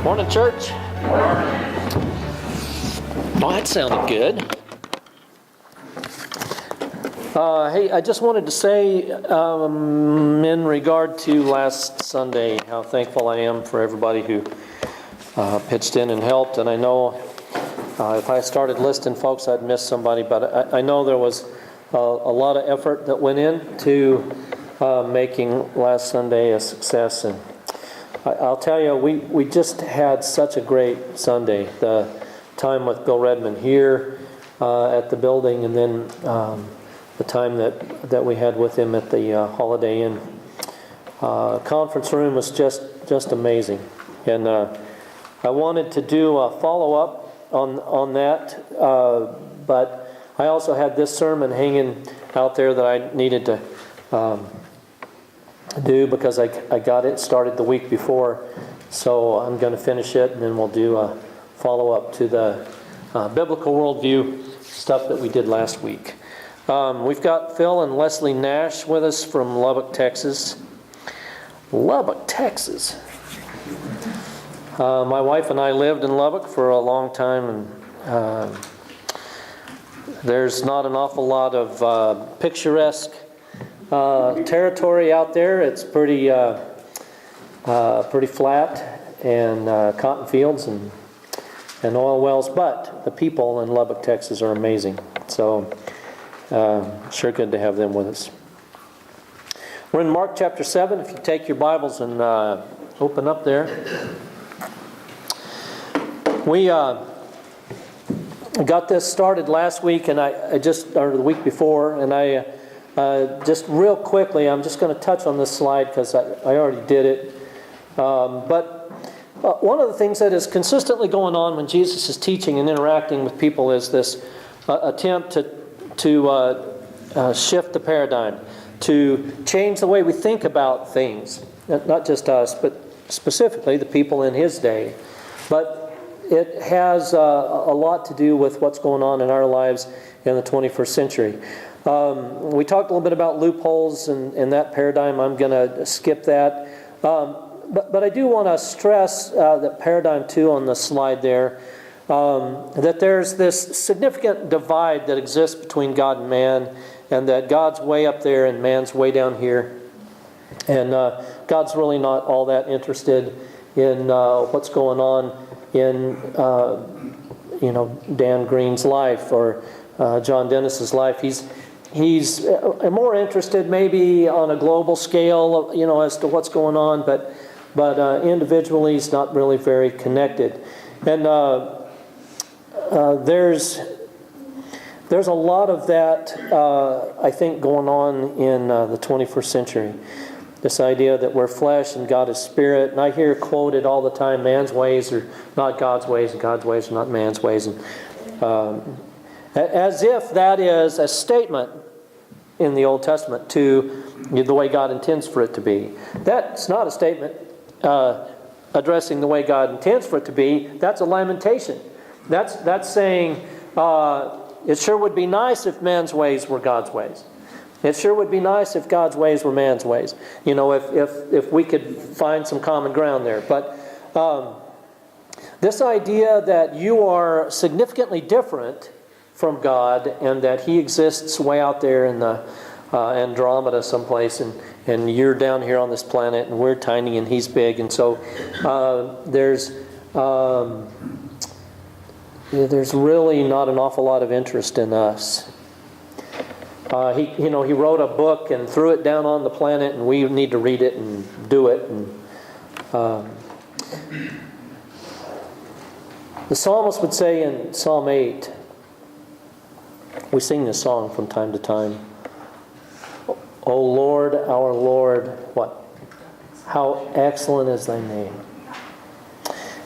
Morning, church. Well, that sounded good. Hey, I just wanted to say in regard to last Sunday, how thankful I am for everybody who pitched in and helped. And I know if I started listing folks, I'd miss somebody, but I know there was a lot of effort that went into making last Sunday a success. And I'll tell you, we just had such a great Sunday. The time with Bill Redmond here at the building, and then the time that we had with him at the Holiday Inn conference room was just amazing. And I wanted to do a follow-up on that, but I also had this sermon hanging out there that I needed to do because I got it started the week before. So I'm going to finish it, and then we'll do a follow-up to the biblical worldview stuff that we did last week. We've got Phil and Leslie Nash with us from Lubbock, Texas. Lubbock, Texas. My wife and I lived in Lubbock for a long time, and there's not an awful lot of picturesque territory out there. It's pretty flat and cotton fields and oil wells, but the people in Lubbock, Texas are amazing. So sure good to have them with us. We're in Mark chapter 7. If you take your Bibles and open up there. We got this started last week, and or the week before, and I just real quickly, I'm just going to touch on this slide because I already did it. But one of the things that is consistently going on when Jesus is teaching and interacting with people is this attempt to shift the paradigm, to change the way we think about things. Not just us, but specifically the people in his day. But it has a lot to do with what's going on in our lives in the 21st century. We talked a little bit about loopholes in that paradigm. I'm going to skip that. But I do want to stress that paradigm 2 on the slide there, that there's this significant divide that exists between God and man, and that God's way up there and man's way down here. And God's really not all that interested in what's going on in Dan Green's life or John Dennis's life. He's more interested maybe on a global scale, as to what's going on, but individually he's not really very connected. And there's a lot of that, I think, going on in the 21st century. This idea that we're flesh and God is spirit. And I hear quoted all the time, man's ways are not God's ways and God's ways are not man's ways. And as if that is a statement in the Old Testament to the way God intends for it to be. That's not a statement addressing the way God intends for it to be. That's a lamentation. That's saying it sure would be nice if man's ways were God's ways. It sure would be nice if God's ways were man's ways. If we could find some common ground there. But this idea that you are significantly different from God and that He exists way out there in the Andromeda someplace, and you're down here on this planet, and we're tiny and He's big, and so there's really not an awful lot of interest in us. He wrote a book and threw it down on the planet, and we need to read it and do it. And the psalmist would say in Psalm 8, we sing this song from time to time. O Lord, our Lord, what? How excellent is thy name.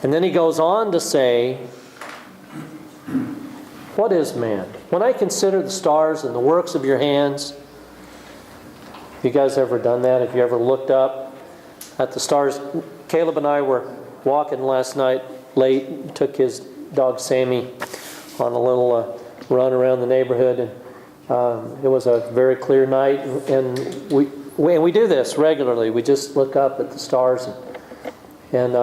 And then he goes on to say, what is man? When I consider the stars and the works of your hands, have you guys ever done that? Have you ever looked up at the stars? Caleb and I were walking last night late, took his dog Sammy on a little run around the neighborhood, and it was a very clear night, and we do this regularly. We just look up at the stars, and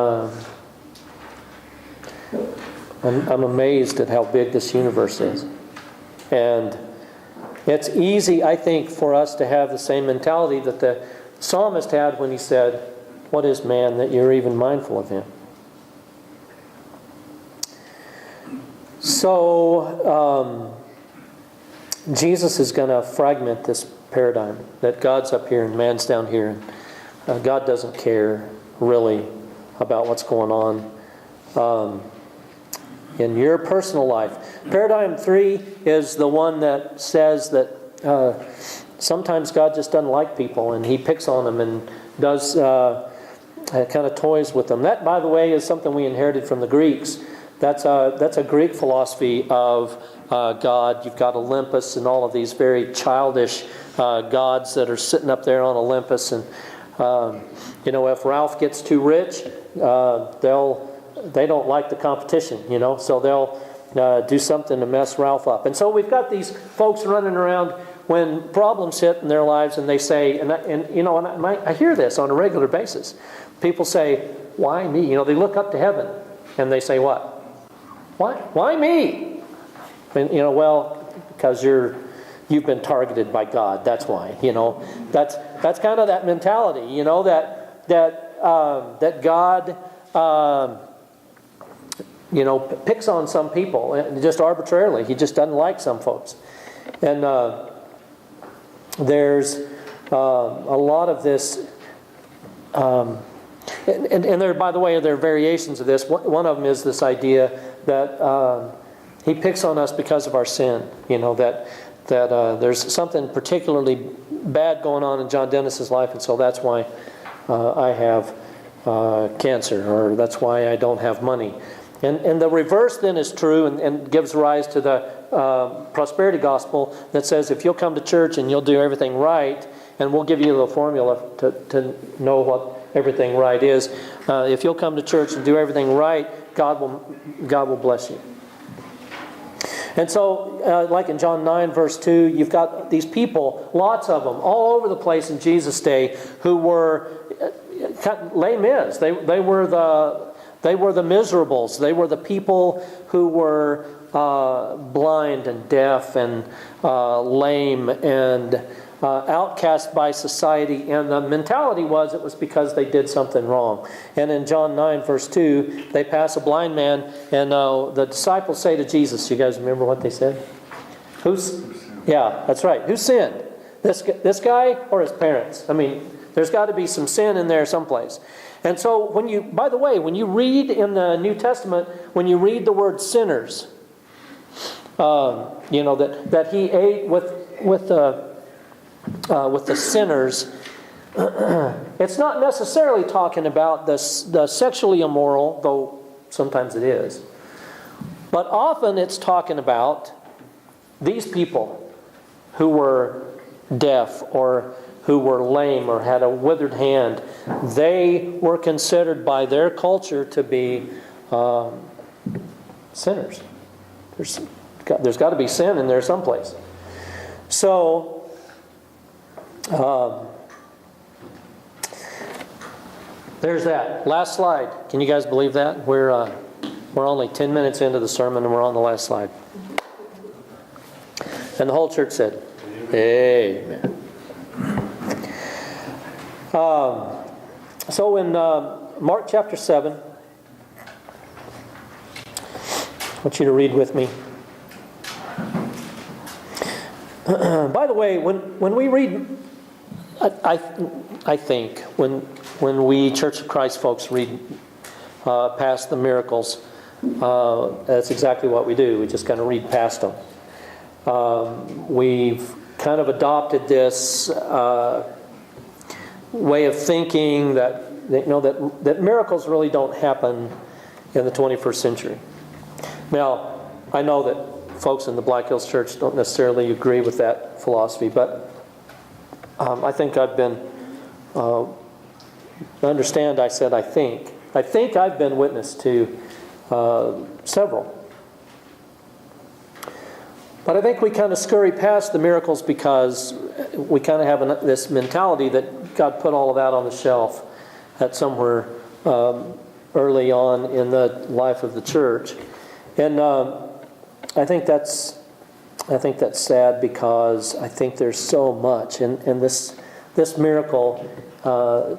I'm amazed at how big this universe is. And it's easy, I think, for us to have the same mentality that the psalmist had when he said, "What is man that you're even mindful of him?" So, Jesus is going to fragment this paradigm that God's up here and man's down here. And God doesn't care really about what's going on in your personal life. Paradigm 3 is the one that says that sometimes God just doesn't like people and He picks on them and does kind of toys with them. That, by the way, is something we inherited from the Greeks. That's a Greek philosophy of God. You've got Olympus and all of these very childish gods that are sitting up there on Olympus. And if Ralph gets too rich, they don't like the competition. So they'll do something to mess Ralph up. And so we've got these folks running around when problems hit in their lives, and they say, and I hear this on a regular basis. People say, "Why me?" They look up to heaven and they say, "What? Why me?" And, because you've been targeted by God. That's why. That's kind of that mentality. That God picks on some people just arbitrarily. He just doesn't like some folks. And there's a lot of this. And there, by the way, there are variations of this. One of them is this idea that He picks on us because of our sin. That there's something particularly bad going on in John Dennis's life, and so that's why I have cancer, or that's why I don't have money. And the reverse then is true, and gives rise to the prosperity gospel that says, if you'll come to church and you'll do everything right, and we'll give you the formula to know what everything right is. If you'll come to church and do everything right, God will bless you. And so, like in John 9, verse 2, you've got these people, lots of them, all over the place in Jesus' day, who were les mis. They were the miserables. They were the people who were blind and deaf and lame and outcast by society, and the mentality was it was because they did something wrong. And in John 9 verse 2, they pass a blind man, and the disciples say to Jesus, you guys remember what they said? Yeah, that's right. Who sinned? This guy or his parents? I mean, there's got to be some sin in there someplace. And so when you read in the New Testament, when you read the word sinners, that He ate with the sinners, it's not necessarily talking about the sexually immoral, though sometimes it is. But often it's talking about these people who were deaf or who were lame or had a withered hand. They were considered by their culture to be sinners. There's got to be sin in there someplace. So there's that. Last slide. Can you guys believe that? We're only 10 minutes into the sermon and we're on the last slide. And the whole church said, Amen. So in Mark chapter 7, I want you to read with me. By the way, when we read, I think when we Church of Christ folks read past the miracles, that's exactly what we do. We just kind of read past them. We've kind of adopted this way of thinking that miracles really don't happen in the 21st century. Now, I know that folks in the Black Hills Church don't necessarily agree with that philosophy, but I think I've been, understand I said I think I've been witness to several. But I think we kind of scurry past the miracles because we kind of have this mentality that God put all of that on the shelf at somewhere early on in the life of the church. And I think that's sad, because I think there's so much, and this miracle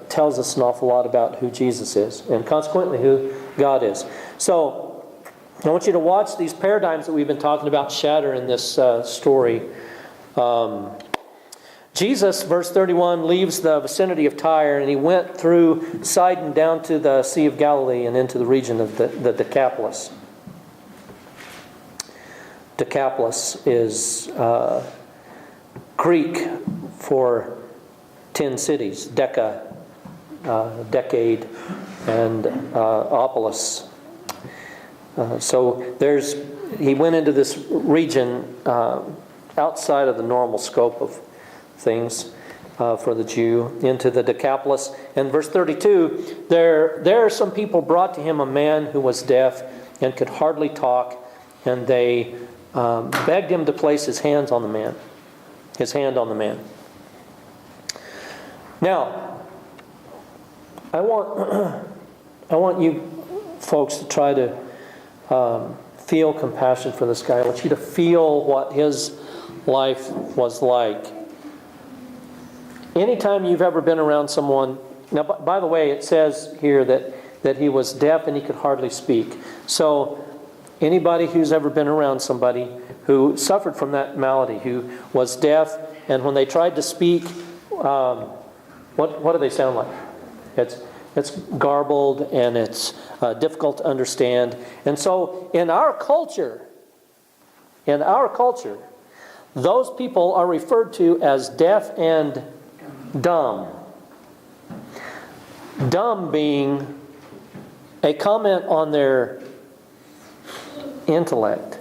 tells us an awful lot about who Jesus is, and consequently who God is. So I want you to watch these paradigms that we've been talking about shatter in this story. Jesus, verse 31, leaves the vicinity of Tyre, and he went through Sidon down to the Sea of Galilee and into the region of the Decapolis. Decapolis is Greek for 10 cities. Deca, decade, and opolis. So he went into this region outside of the normal scope of things for the Jew, into the Decapolis. And verse 32, there are some people brought to him a man who was deaf and could hardly talk, and they begged him to place his hand on the man. Now, I want you folks to try to feel compassion for this guy. I want you to feel what his life was like. Anytime you've ever been around someone... Now, by the way, it says here that he was deaf and he could hardly speak. So, anybody who's ever been around somebody who suffered from that malady, who was deaf, and when they tried to speak, what do they sound like? It's garbled, and it's difficult to understand. And so, in our culture, those people are referred to as deaf and dumb. Dumb being a comment on their intellect.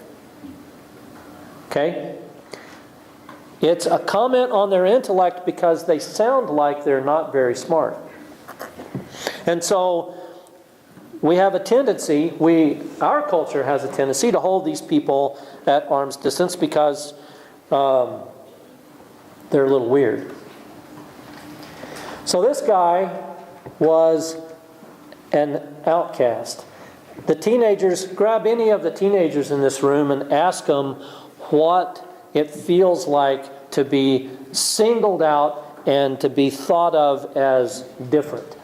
Okay? It's a comment on their intellect because they sound like they're not very smart. And so we have a tendency, our culture has a tendency to hold these people at arm's distance because they're a little weird. So this guy was an outcast. The teenagers, grab any of the teenagers in this room and ask them what it feels like to be singled out and to be thought of as different.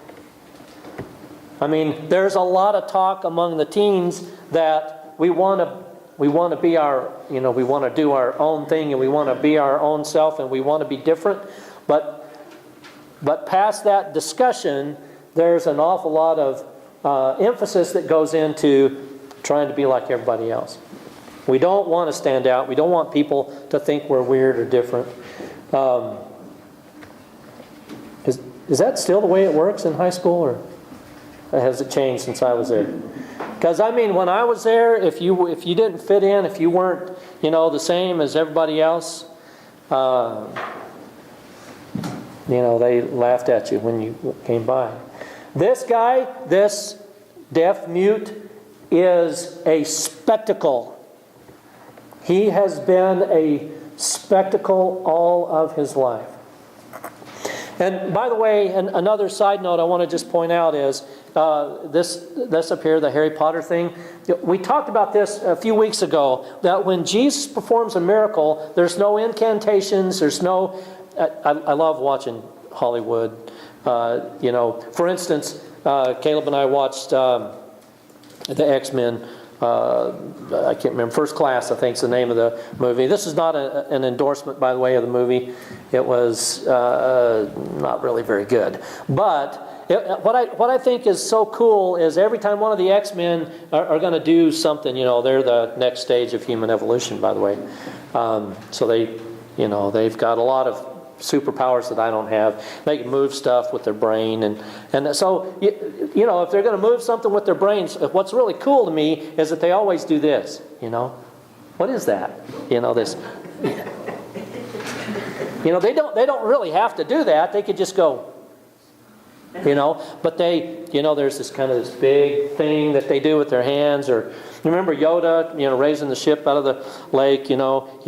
I mean, there's a lot of talk among the teens that we want to be our, we want to do our own thing, and we want to be our own self, and we want to be different. But past that discussion, there's an awful lot of emphasis that goes into trying to be like everybody else. We don't want to stand out. We don't want people to think we're weird or different. Is that still the way it works in high school, or has it changed since I was there? Because when I was there, if you didn't fit in, if you weren't, the same as everybody else, they laughed at you when you came by. This guy, this deaf mute, is a spectacle. He has been a spectacle all of his life. And by the way, another side note I want to just point out is this up here, the Harry Potter thing. We talked about this a few weeks ago, that when Jesus performs a miracle, there's no incantations, there's no... I love watching Hollywood. For instance, Caleb and I watched the X-Men. I can't remember. First Class, I think, is the name of the movie. This is not an endorsement, by the way, of the movie. It was not really very good. But what I think is so cool is every time one of the X-Men are going to do something, they're the next stage of human evolution, by the way. So they've got a lot of superpowers that I don't have. They can move stuff with their brain, and so if they're going to move something with their brains, what's really cool to me is that they always do this. What is that? This. They don't really have to do that. They could just go. But they, there's this big thing that they do with their hands. Or remember Yoda, raising the ship out of the lake. They all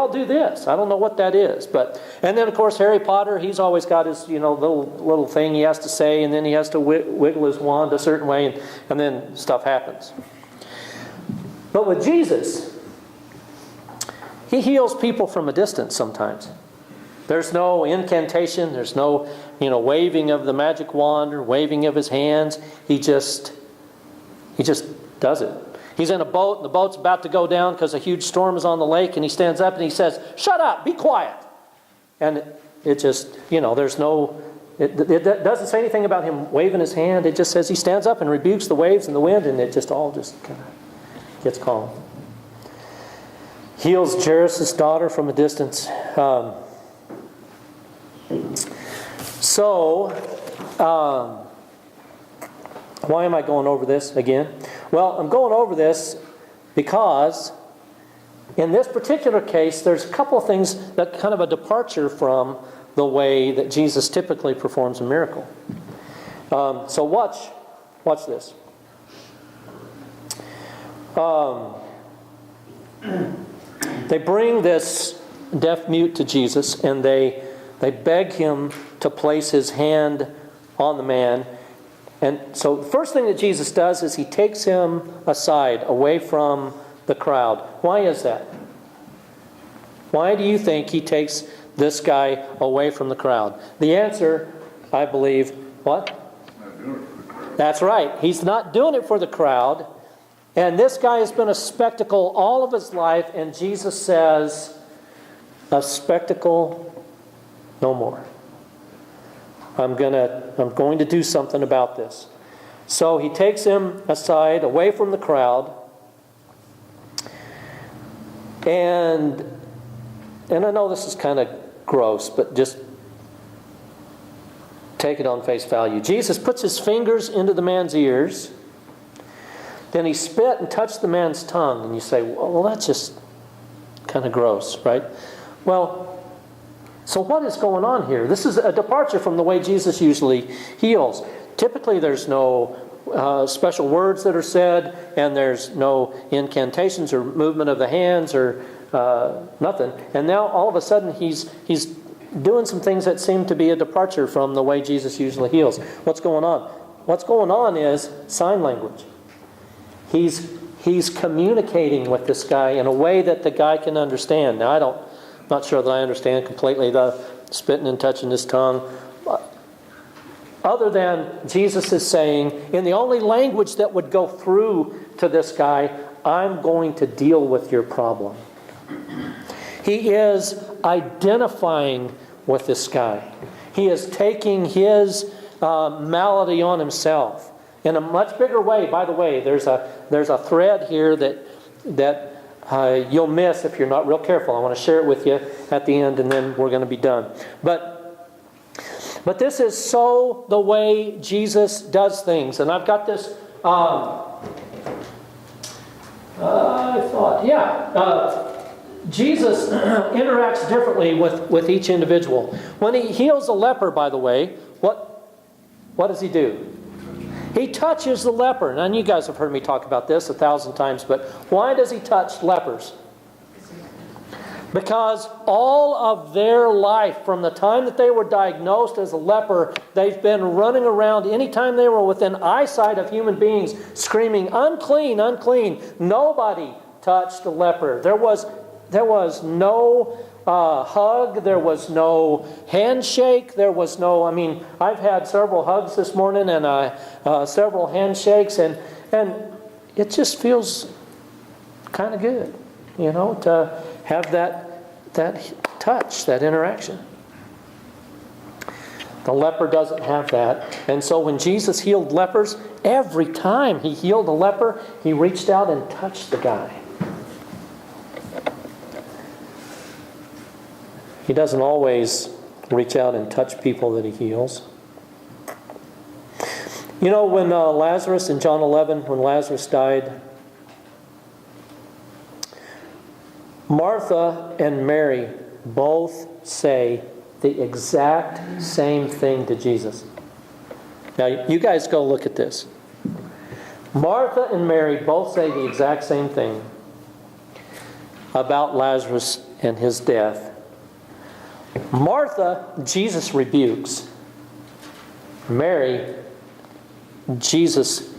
do this. I don't know what that is, and then of course Harry Potter, he's always got his little thing he has to say, and then he has to wiggle his wand a certain way, and then stuff happens. But with Jesus, He heals people from a distance sometimes. There's no incantation. There's no, waving of the magic wand or waving of His hands. He just does it. He's in a boat, and the boat's about to go down because a huge storm is on the lake, and He stands up and He says, "Shut up, be quiet." And it just, there's no, it doesn't say anything about Him waving His hand. It just says He stands up and rebukes the waves and the wind, and it just all just kind of gets calm. Heals Jairus' daughter from a distance. Why am I going over this again? Well, I'm going over this because in this particular case, there's a couple of things that kind of a departure from the way that Jesus typically performs a miracle. So watch this. They bring this deaf mute to Jesus, and they beg Him to place His hand on the man. And so the first thing that Jesus does is He takes him aside, away from the crowd. Why is that? Why do you think He takes this guy away from the crowd? The answer, I believe, what? Not doing it for the crowd. That's right. He's not doing it for the crowd. And this guy has been a spectacle all of his life, and Jesus says, "A spectacle no more. I'm going to do something about this." So He takes him aside, away from the crowd, and I know this is kind of gross, but just take it on face value. Jesus puts His fingers into the man's ears. Then He spit and touched the man's tongue. And you say, well, that's just kind of gross, right? Well, so what is going on here? This is a departure from the way Jesus usually heals. Typically there's no special words that are said, and there's no incantations or movement of the hands or nothing. And now all of a sudden he's doing some things that seem to be a departure from the way Jesus usually heals. What's going on? What's going on is sign language. He's communicating with this guy in a way that the guy can understand. Now I'm not sure that I understand completely the spitting and touching his tongue. Other than Jesus is saying, in the only language that would go through to this guy, I'm going to deal with your problem. He is identifying with this guy. He is taking his malady on Himself. In a much bigger way, by the way, there's a thread here that you'll miss if you're not real careful. I want to share it with you at the end, and then we're going to be done. But this is so the way Jesus does things. And I've got this, Jesus interacts differently with each individual. When He heals a leper, by the way, what does He do? He touches the leper. Now, you guys have heard me talk about this 1,000 times, but why does He touch lepers? Because all of their life, from the time that they were diagnosed as a leper, they've been running around anytime they were within eyesight of human beings, screaming, "Unclean, unclean." Nobody touched the leper. There was no hug. There was no handshake. There was no, I've had several hugs this morning and several handshakes, and it just feels kind of good, to have that touch, that interaction. The leper doesn't have that. And so when Jesus healed lepers, every time He healed a leper, He reached out and touched the guy. He doesn't always reach out and touch people that He heals. When Lazarus, in John 11, when Lazarus died, Martha and Mary both say the exact same thing to Jesus. Now, you guys go look at this. Martha and Mary both say the exact same thing about Lazarus and his death. Martha, Jesus rebukes. Mary, Jesus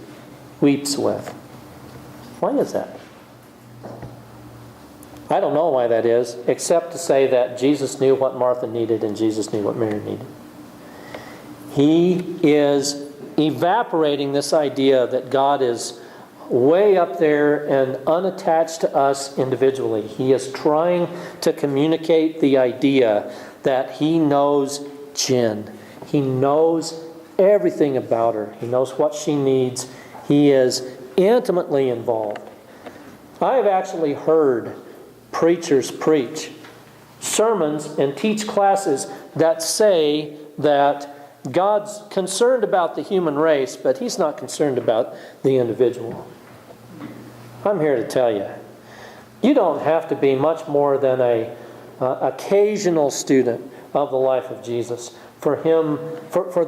weeps with. Why is that? I don't know why that is, except to say that Jesus knew what Martha needed and Jesus knew what Mary needed. He is evaporating this idea that God is way up there and unattached to us individually. He is trying to communicate the idea that He knows Jen. He knows everything about her. He knows what she needs. He is intimately involved. I have actually heard preachers preach sermons and teach classes that say that God's concerned about the human race, but He's not concerned about the individual. I'm here to tell you, you don't have to be much more than an occasional student of the life of Jesus for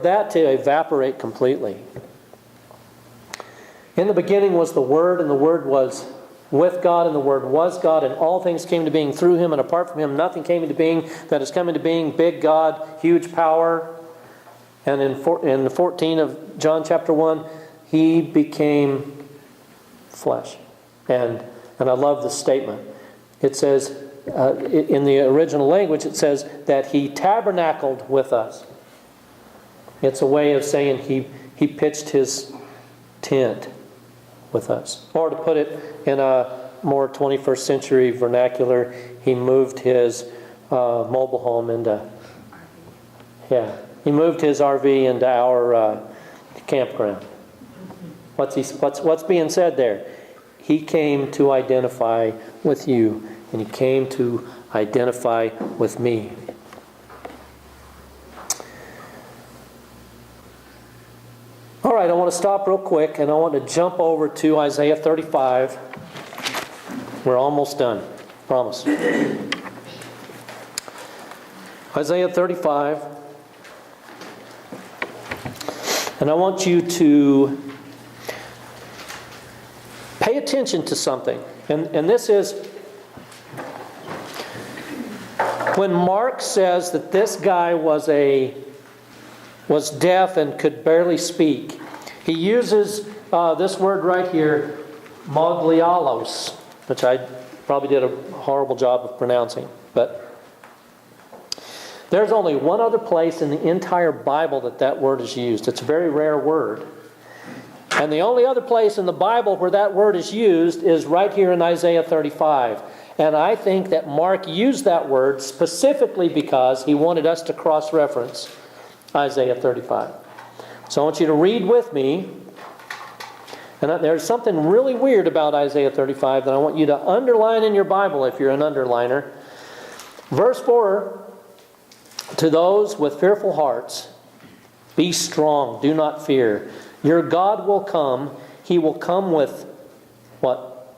that to evaporate completely. In the beginning was the Word, and the Word was with God, and the Word was God, and all things came to being through Him, and apart from Him nothing came into being that has come into being. Big God, huge power. And in the 14 of John chapter 1, He became flesh. And I love this statement. It says, in the original language, it says that He tabernacled with us. It's a way of saying He pitched His tent with us. Or to put it in a more 21st century vernacular, He moved His mobile home into... He moved His RV into our campground. What's being said there? He came to identify with you, and He came to identify with me. All right, I want to stop real quick, and I want to jump over to Isaiah 35. We're almost done. Promise. Isaiah 35. And I want you to pay attention to something. And this is when Mark says that this guy was deaf and could barely speak. He uses this word right here, moglialos, which I probably did a horrible job of pronouncing. But there's only one other place in the entire Bible that word is used. It's a very rare word. And the only other place in the Bible where that word is used is right here in Isaiah 35. And I think that Mark used that word specifically because he wanted us to cross-reference Isaiah 35. So I want you to read with me. And there's something really weird about Isaiah 35 that I want you to underline in your Bible if you're an underliner. Verse 4, to those with fearful hearts, be strong, do not fear. Your God will come. He will come with what?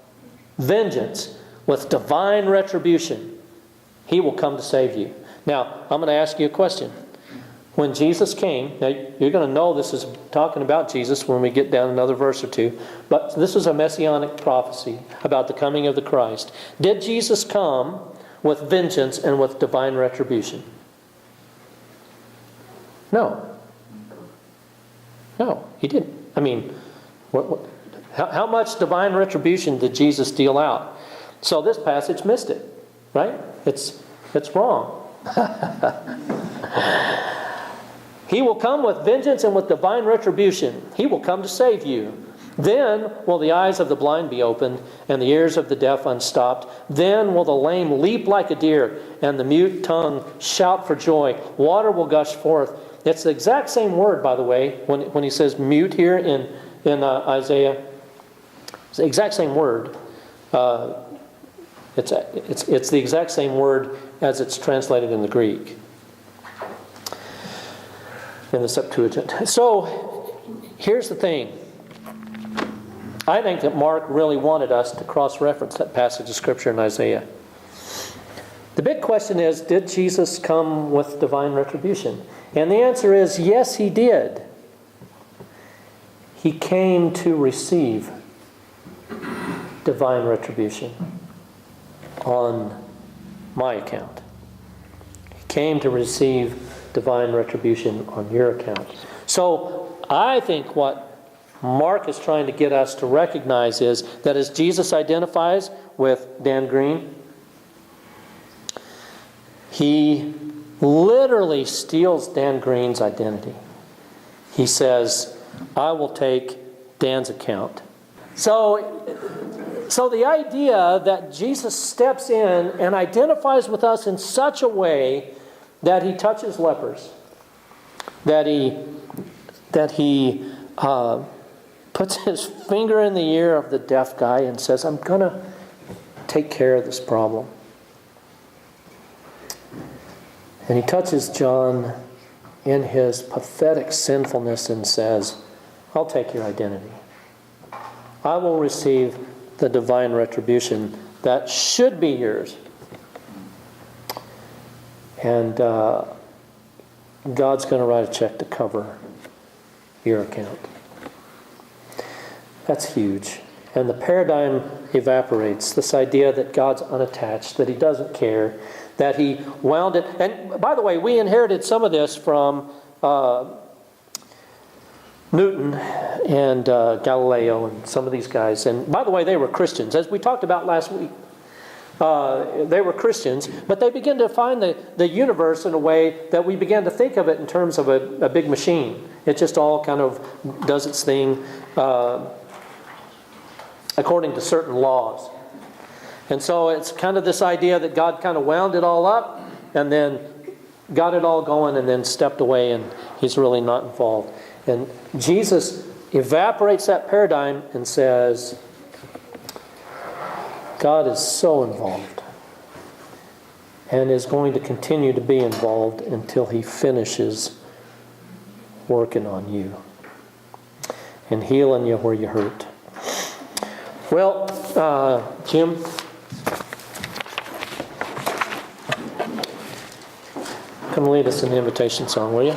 Vengeance, with divine retribution. He will come to save you. Now, I'm going to ask you a question. When Jesus came, now you're going to know this is talking about Jesus when we get down another verse or two, but this is a messianic prophecy about the coming of the Christ. Did Jesus come with vengeance and with divine retribution? No. No, He didn't. I mean, how much divine retribution did Jesus deal out? So this passage missed it, right? It's wrong. He will come with vengeance and with divine retribution. He will come to save you. Then will the eyes of the blind be opened and the ears of the deaf unstopped. Then will the lame leap like a deer and the mute tongue shout for joy. Water will gush forth. It's the exact same word, by the way, when he says mute here in Isaiah. It's the exact same word. It's the exact same word as it's translated in the Greek, in the Septuagint. So, here's the thing. I think that Mark really wanted us to cross-reference that passage of Scripture in Isaiah. The big question is, did Jesus come with divine retribution? And the answer is, yes, He did. He came to receive divine retribution on my account. He came to receive divine retribution on your account. So I think what Mark is trying to get us to recognize is that as Jesus identifies with Dan Green, he literally steals Dan Green's identity. He says, I will take Dan's account. So the idea that Jesus steps in and identifies with us in such a way that he touches lepers, that he puts his finger in the ear of the deaf guy and says, I'm going to take care of this problem. And he touches John in his pathetic sinfulness and says, I'll take your identity. I will receive the divine retribution that should be yours. And God's going to write a check to cover your account. That's huge. And the paradigm evaporates. This idea that God's unattached, that he doesn't care, that he wound it. And by the way, we inherited some of this from Newton and Galileo and some of these guys. And by the way, they were Christians. As we talked about last week, they were Christians, but they began to find the universe in a way that we began to think of it in terms of a big machine. It just all kind of does its thing according to certain laws. And so it's kind of this idea that God kind of wound it all up and then got it all going and then stepped away and he's really not involved. And Jesus evaporates that paradigm and says, God is so involved and is going to continue to be involved until he finishes working on you and healing you where you hurt. Well, Jim, come lead us in the invitation song, will you?